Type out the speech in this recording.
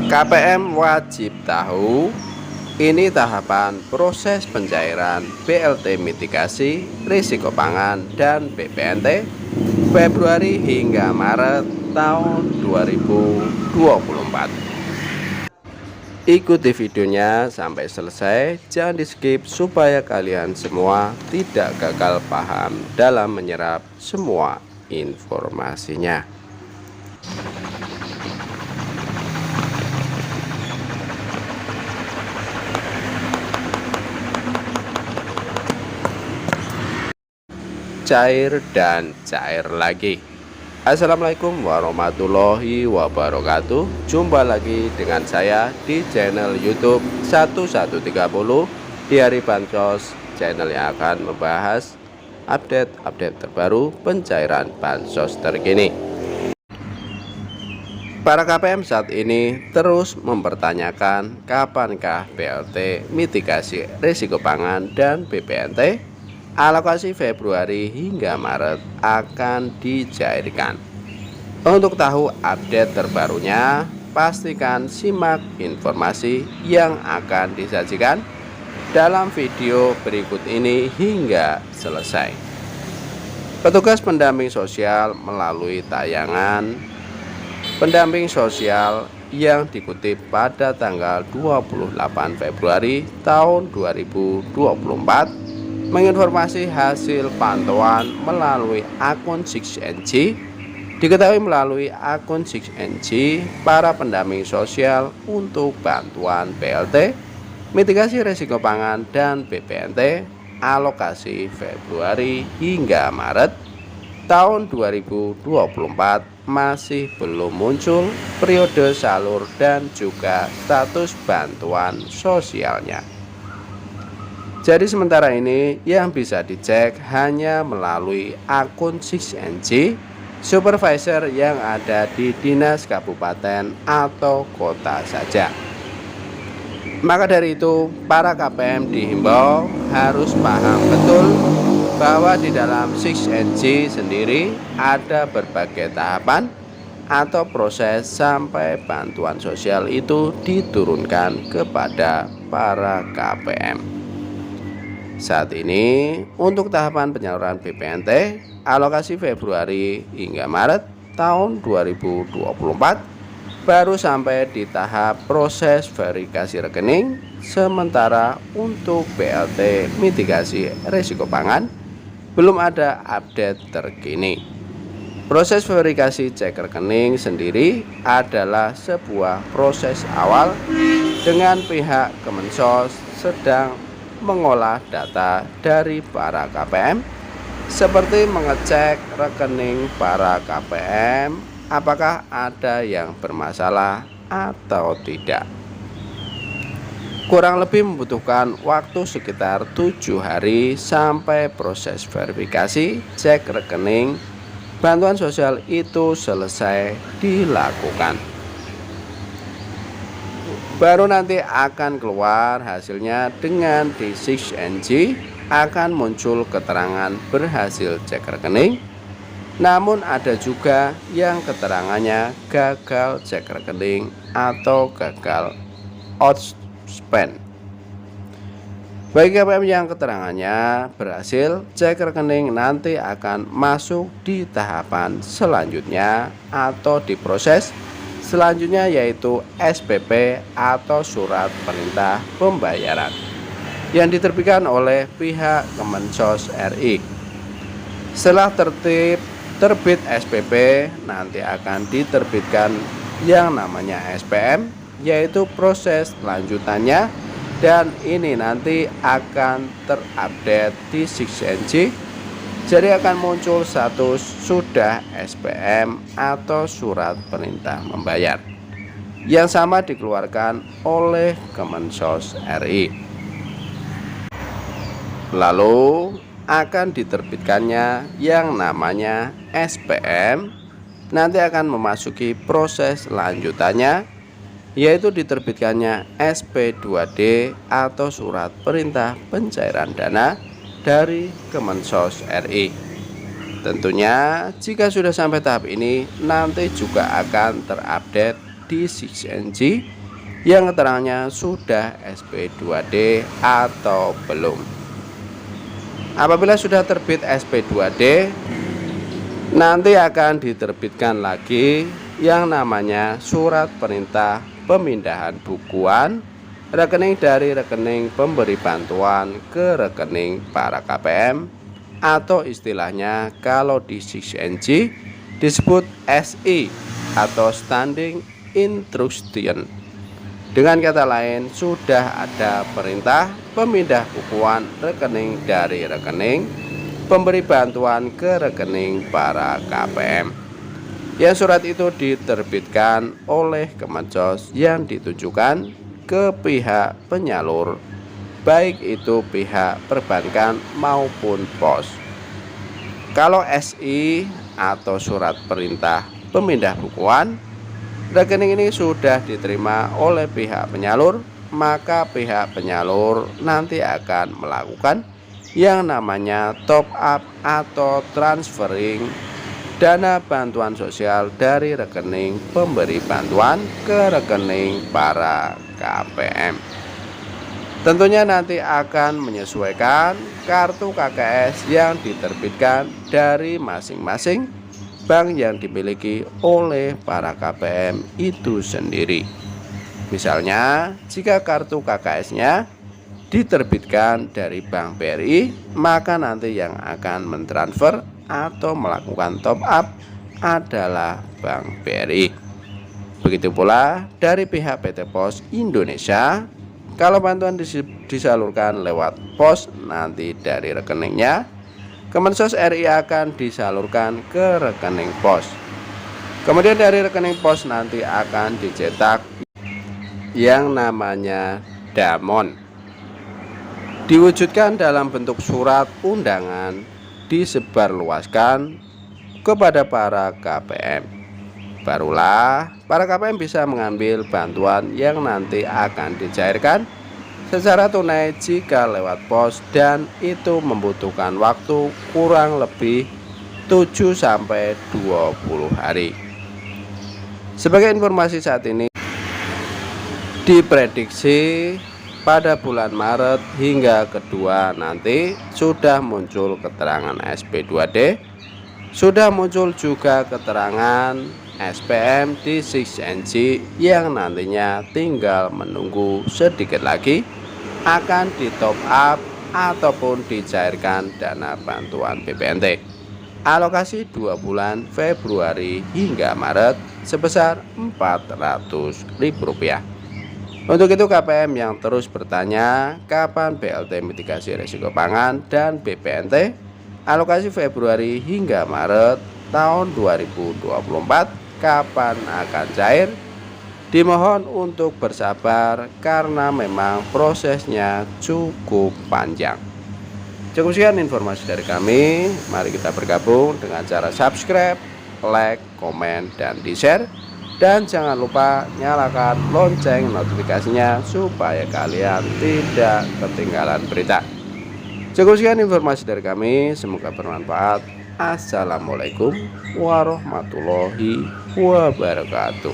KPM wajib tahu, ini tahapan proses pencairan BLT mitigasi risiko pangan dan BPNT Februari hingga Maret tahun 2024. Ikuti videonya sampai selesai, jangan di skip supaya kalian semua tidak gagal paham dalam menyerap semua informasinya. Cair dan cair lagi. Assalamualaikum warahmatullahi wabarakatuh. Jumpa lagi dengan saya di channel YouTube 1130 di hari Bansos, channel yang akan membahas update terbaru pencairan bansos terkini. Para KPM saat ini terus mempertanyakan kapankah BLT mitigasi risiko pangan dan BPNT alokasi Februari hingga Maret akan dicairkan. Untuk tahu update terbarunya, pastikan simak informasi yang akan disajikan dalam video berikut ini hingga selesai. Petugas pendamping sosial melalui tayangan pendamping sosial yang dikutip pada tanggal 28 Februari tahun 2024 menginformasi hasil pantauan melalui akun 6NG. Diketahui melalui akun 6NG, para pendamping sosial untuk bantuan BLT, mitigasi risiko pangan dan BPNT alokasi Februari hingga Maret tahun 2024 masih belum muncul periode salur dan juga status bantuan sosialnya. Jadi sementara ini yang bisa dicek hanya melalui akun 6NG supervisor yang ada di dinas kabupaten atau kota saja. Maka dari itu para KPM dihimbau harus paham betul bahwa di dalam 6NG sendiri ada berbagai tahapan atau proses sampai bantuan sosial itu diturunkan kepada para KPM. Saat ini untuk tahapan penyaluran BPNT alokasi Februari hingga Maret tahun 2024 baru sampai di tahap proses verifikasi rekening, sementara untuk BLT mitigasi risiko pangan belum ada update terkini. Proses verifikasi cek rekening sendiri adalah sebuah proses awal dengan pihak Kemensos sedang mengolah data dari para KPM seperti mengecek rekening para KPM apakah ada yang bermasalah atau tidak. Kurang lebih membutuhkan waktu sekitar 7 hari sampai proses verifikasi cek rekening bantuan sosial itu selesai dilakukan. Baru nanti akan keluar hasilnya dengan di 6NG akan muncul keterangan berhasil cek rekening. Namun ada juga yang keterangannya gagal cek rekening atau gagal outspend. Bagi KPM yang keterangannya berhasil cek rekening nanti akan masuk di tahapan selanjutnya atau diproses selanjutnya, yaitu SPP atau surat perintah pembayaran yang diterbitkan oleh pihak Kemensos RI. Setelah terbit SPP, nanti akan diterbitkan yang namanya SPM, yaitu proses lanjutannya, dan ini nanti akan terupdate di 6NG. Jadi akan muncul status sudah SPM atau surat perintah membayar yang sama dikeluarkan oleh Kemensos RI. Lalu akan diterbitkannya yang namanya SPM, nanti akan memasuki proses lanjutannya, yaitu diterbitkannya SP2D atau surat perintah pencairan dana dari Kemensos RI. Tentunya jika sudah sampai tahap ini nanti juga akan terupdate D6NG yang keterangannya sudah SP2D atau belum. Apabila sudah terbit SP2D, nanti akan diterbitkan lagi yang namanya surat perintah pemindahan bukuan rekening dari rekening pemberi bantuan ke rekening para KPM, atau istilahnya kalau di 6NG disebut SI atau Standing Instruction. Dengan kata lain, sudah ada perintah pemindah bukuan rekening dari rekening pemberi bantuan ke rekening para KPM. Yang surat itu diterbitkan oleh Kemensos yang ditujukan ke pihak penyalur, baik itu pihak perbankan maupun pos. Kalau SI atau surat perintah pemindah bukuan rekening ini sudah diterima oleh pihak penyalur, maka pihak penyalur nanti akan melakukan yang namanya top up atau transferring dana bantuan sosial dari rekening pemberi bantuan ke rekening para KPM. Tentunya nanti akan menyesuaikan kartu KKS yang diterbitkan dari masing-masing bank yang dimiliki oleh para KPM itu sendiri. Misalnya, jika kartu KKS-nya diterbitkan dari Bank BRI, maka nanti yang akan mentransfer atau melakukan top up adalah Bank BRI. Begitu pula dari pihak PT Pos Indonesia, kalau bantuan disalurkan lewat pos, nanti dari rekeningnya Kemensos RI akan disalurkan ke rekening pos. Kemudian dari rekening pos nanti akan dicetak yang namanya damon, diwujudkan dalam bentuk surat undangan, disebarluaskan kepada para KPM. Barulah para KPM bisa mengambil bantuan yang nanti akan dicairkan secara tunai jika lewat pos, dan itu membutuhkan waktu kurang lebih 7-20 hari. Sebagai informasi, saat ini diprediksi pada bulan Maret hingga kedua nanti sudah muncul keterangan SP2D, sudah muncul juga keterangan SPM di 6NG yang nantinya tinggal menunggu sedikit lagi akan di top up ataupun dicairkan dana bantuan BPNT. Alokasi 2 bulan Februari hingga Maret sebesar Rp400.000. Untuk itu KPM yang terus bertanya kapan BLT mitigasi risiko pangan dan BPNT alokasi Februari hingga Maret tahun 2024 kapan akan cair, dimohon untuk bersabar karena memang prosesnya cukup panjang. Cukup sekian informasi dari kami. Mari kita bergabung dengan cara subscribe, like, komen, dan di-share. Dan jangan lupa nyalakan lonceng notifikasinya supaya kalian tidak ketinggalan berita. Cukup sekian informasi dari kami, semoga bermanfaat. Assalamualaikum warahmatullahi wabarakatuh.